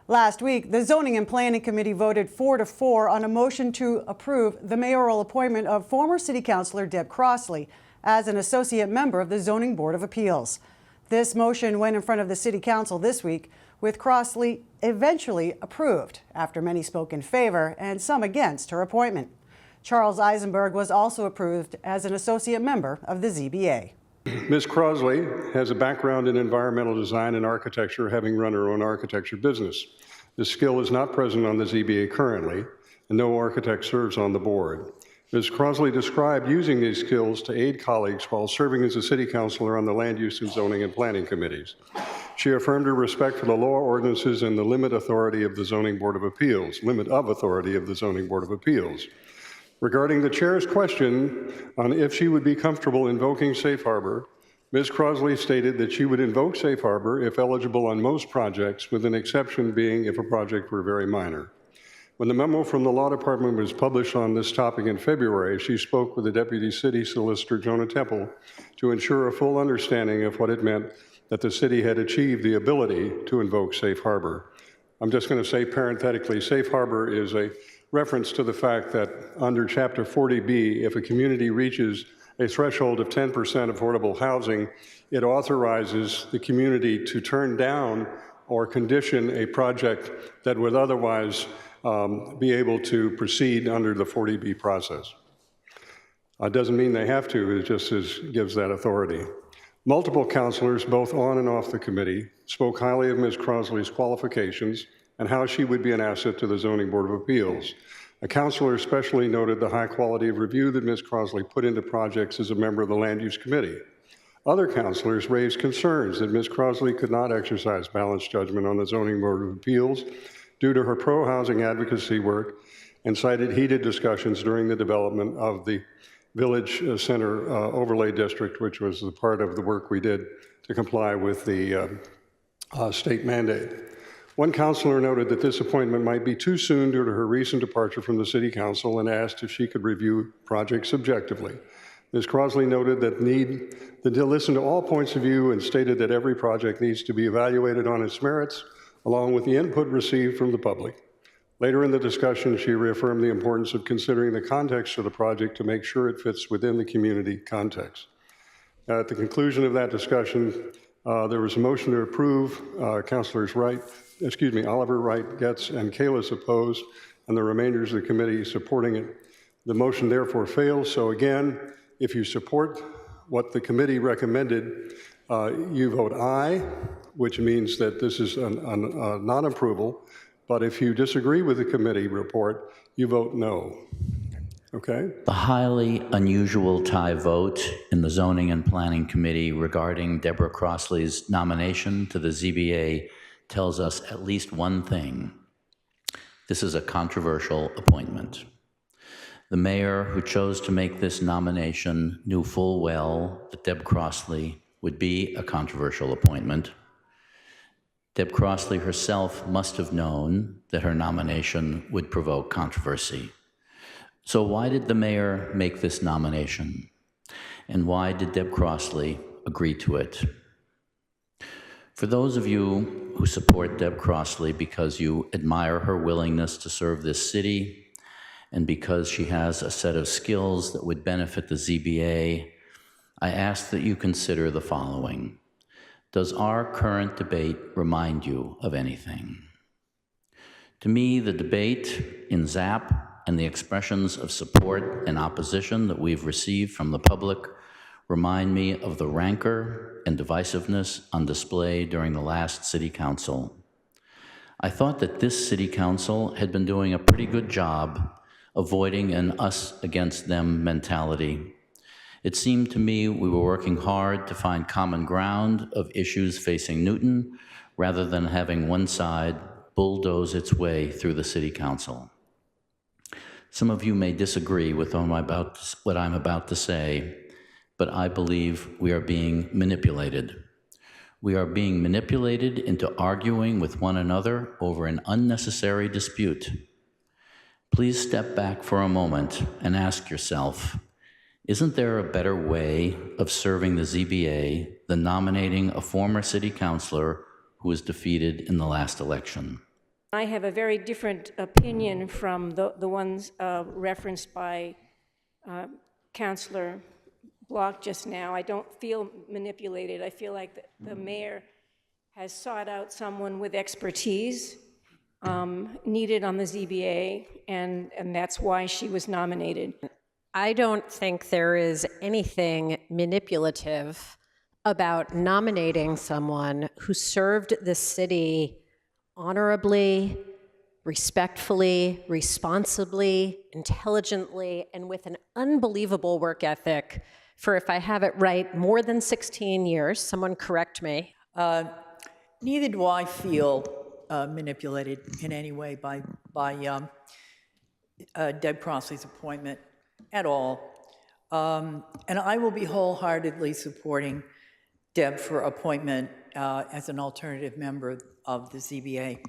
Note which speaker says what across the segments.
Speaker 1: Last week, the Zoning and Planning Committee voted 4-4 on a motion to approve the mayoral appointment of former City Councilor Deb Crossley as an associate member of the Zoning Board of Appeals. This motion went in front of the City Council this week, with Crossley eventually approved after many spoke in favor and some against her appointment. Charles Eisenberg was also approved as an associate member of the ZBA.
Speaker 2: Ms. Crossley has a background in environmental design and architecture, having run her own architecture business. This skill is not present on the ZBA currently, and no architect serves on the board. Ms. Crossley described using these skills to aid colleagues while serving as a city councilor on the Land Use and Zoning and Planning Committees. She affirmed her respect for the law, ordinances, and the limit of authority of the Zoning Board of Appeals. Regarding the chair's question on if she would be comfortable invoking safe harbor, Ms. Crossley stated that she would invoke safe harbor if eligible on most projects, with an exception being if a project were very minor. When the memo from the law department was published on this topic in February, she spoke with the Deputy City Solicitor, Jonah Temple, to ensure a full understanding of what it meant that the city had achieved the ability to invoke safe harbor. I'm just going to say parenthetically, safe harbor is a reference to the fact that under Chapter 40B, if a community reaches a threshold of 10% affordable housing, it authorizes the community to turn down or condition a project that would otherwise be able to proceed under the 40B process. It doesn't mean they have to, it just gives that authority. Multiple councilors, both on and off the committee, spoke highly of Ms. Crossley's qualifications and how she would be an asset to the Zoning Board of Appeals. A councilor especially noted the high quality of review that Ms. Crossley put into projects as a member of the Land Use Committee. Other councilors raised concerns that Ms. Crossley could not exercise balanced judgment on the Zoning Board of Appeals due to her pro-housing advocacy work, and cited heated discussions during the development of the Village Center Overlay District, which was the part of the work we did to comply with the state mandate. One councilor noted that this appointment might be too soon due to her recent departure from the City Council and asked if she could review projects subjectively. Ms. Crossley noted that to listen to all points of view and stated that every project needs to be evaluated on its merits, along with the input received from the public. Later in the discussion, she reaffirmed the importance of considering the context of the project to make sure it fits within the community context. At the conclusion of that discussion, there was a motion to approve. Councilors Oliver, Wright, Getz, and Kalis opposed, and the remainders of the committee supporting it. The motion therefore fails. So again, if you support what the committee recommended, you vote aye, which means that this is a non-approval. But if you disagree with the committee report, you vote no. Okay?
Speaker 3: The highly unusual tie vote in the Zoning and Planning Committee regarding Deborah Crossley's nomination to the ZBA tells us at least one thing. This is a controversial appointment. The mayor who chose to make this nomination knew full well that Deb Crossley would be a controversial appointment. Deb Crossley herself must have known that her nomination would provoke controversy. So why did the mayor make this nomination? And why did Deb Crossley agree to it? For those of you who support Deb Crossley because you admire her willingness to serve this city and because she has a set of skills that would benefit the ZBA, I ask that you consider the following. Does our current debate remind you of anything? To me, the debate in ZAP and the expressions of support and opposition that we've received from the public remind me of the rancor and divisiveness on display during the last City Council. I thought that this City Council had been doing a pretty good job avoiding an us-against-them mentality. It seemed to me we were working hard to find common ground of issues facing Newton rather than having one side bulldoze its way through the City Council. Some of you may disagree with what I'm about to say, but I believe we are being manipulated. We are being manipulated into arguing with one another over an unnecessary dispute. Please step back for a moment and ask yourself, isn't there a better way of serving the ZBA than nominating a former city councilor who was defeated in the last election?
Speaker 4: I have a very different opinion from the ones referenced by Councilor Block just now. I don't feel manipulated. I feel like the mayor has sought out someone with expertise needed on the ZBA, and that's why she was nominated.
Speaker 5: I don't think there is anything manipulative about nominating someone who served the city honorably, respectfully, responsibly, intelligently, and with an unbelievable work ethic for, if I have it right, more than 16 years. Someone correct me.
Speaker 6: Neither do I feel manipulated in any way by Deb Crossley's appointment at all. And I will be wholeheartedly supporting Deb for appointment as an alternative member of the ZBA.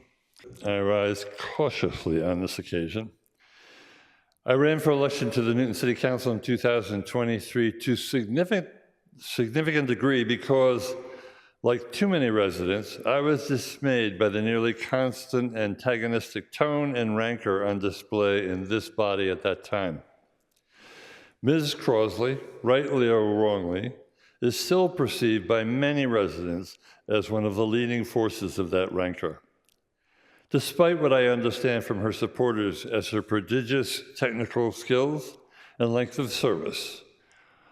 Speaker 7: I rise cautiously on this occasion. I ran for election to the Newton City Council in 2023 to significant degree because, like too many residents, I was dismayed by the nearly constant antagonistic tone and rancor on display in this body at that time. Ms. Crossley, rightly or wrongly, is still perceived by many residents as one of the leading forces of that rancor. Despite what I understand from her supporters as her prodigious technical skills and length of service,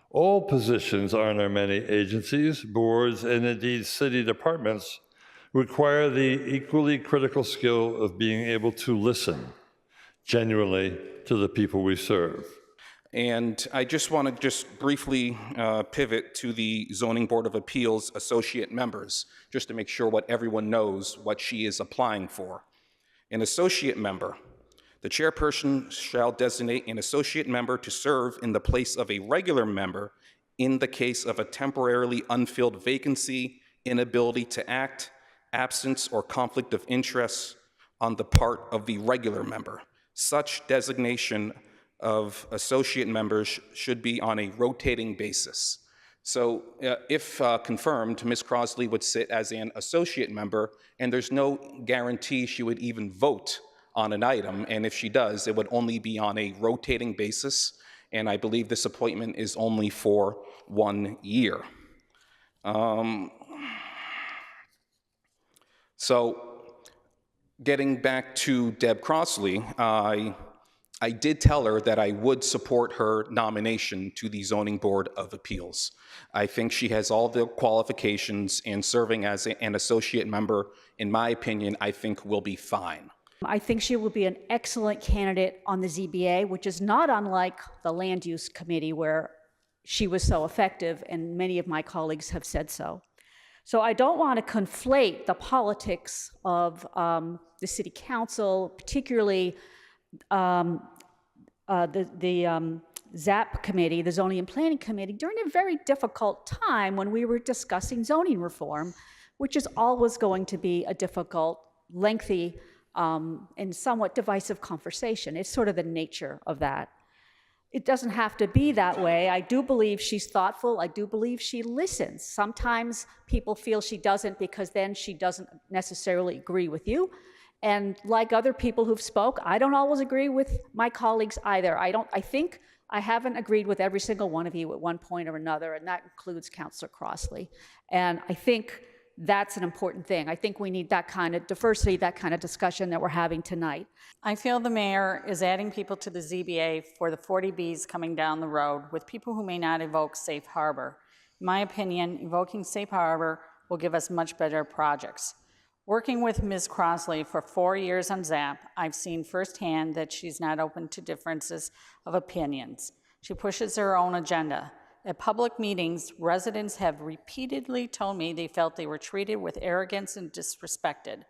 Speaker 7: all positions on our many agencies, boards, and indeed city departments require the equally critical skill of being able to listen genuinely to the people we serve.
Speaker 8: And I just want to just briefly pivot to the Zoning Board of Appeals associate members, just to make sure what everyone knows what she is applying for. An associate member. The chairperson shall designate an associate member to serve in the place of a regular member in the case of a temporarily unfilled vacancy, inability to act, absence, or conflict of interest on the part of the regular member. Such designation of associate members should be on a rotating basis. So if confirmed, Ms. Crossley would sit as an associate member, and there's no guarantee she would even vote on an item, and if she does, it would only be on a rotating basis, and I believe this appointment is only for 1 year. So getting back to Deb Crossley, I did tell her that I would support her nomination to the Zoning Board of Appeals. I think she has all the qualifications, and serving as an associate member, in my opinion, I think will be fine.
Speaker 9: I think she will be an excellent candidate on the ZBA, which is not unlike the Land Use Committee, where she was so effective, and many of my colleagues have said so. So I don't want to conflate the politics of the City Council, particularly the ZAP committee, the Zoning and Planning Committee, during a very difficult time when we were discussing zoning reform, which is always going to be a difficult, lengthy, and somewhat divisive conversation. It's sort of the nature of that. It doesn't have to be that way. I do believe she's thoughtful. I do believe she listens. Sometimes people feel she doesn't because then she doesn't necessarily agree with you. And like other people who've spoke, I don't always agree with my colleagues either. I think I haven't agreed with every single one of you at one point or another, and that includes Councilor Crossley. And I think that's an important thing. I think we need that kind of diversity, that kind of discussion that we're having tonight.
Speaker 10: I feel the mayor is adding people to the ZBA for the 40Bs coming down the road with people who may not evoke safe harbor. In my opinion, evoking safe harbor will give us much better projects. Working with Ms. Crossley for 4 years on ZAP, I've seen firsthand that she's not open to differences of opinions. She pushes her own agenda. At public meetings, residents have repeatedly told me they felt they were treated with arrogance and disrespected.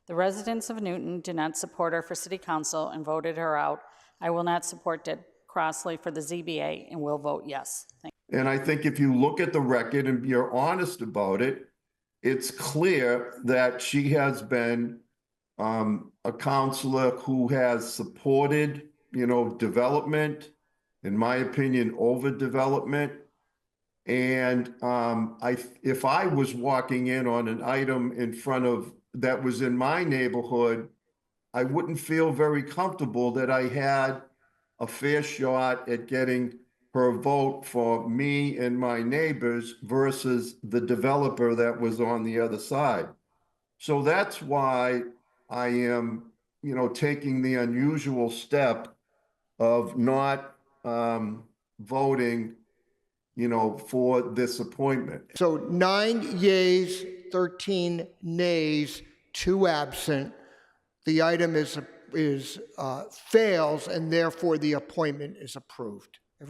Speaker 10: The residents of Newton did not support her for City Council and voted her out. I will not support Deb Crossley for the ZBA and will vote yes. Thank you.
Speaker 11: And I think if you look at the record and you're honest about it, it's clear that she has been a counselor who has supported, development, in my opinion, overdevelopment. And if I was walking in on an item in front of that was in my neighborhood I wouldn't feel very comfortable that I had a fair shot at getting her vote for me and my neighbors versus the developer that was on the other side. So that's why I am, taking the unusual step of not voting, for this appointment.
Speaker 12: So 9 yeas, 13 nays, 2 absent. The item fails, and therefore the appointment is approved.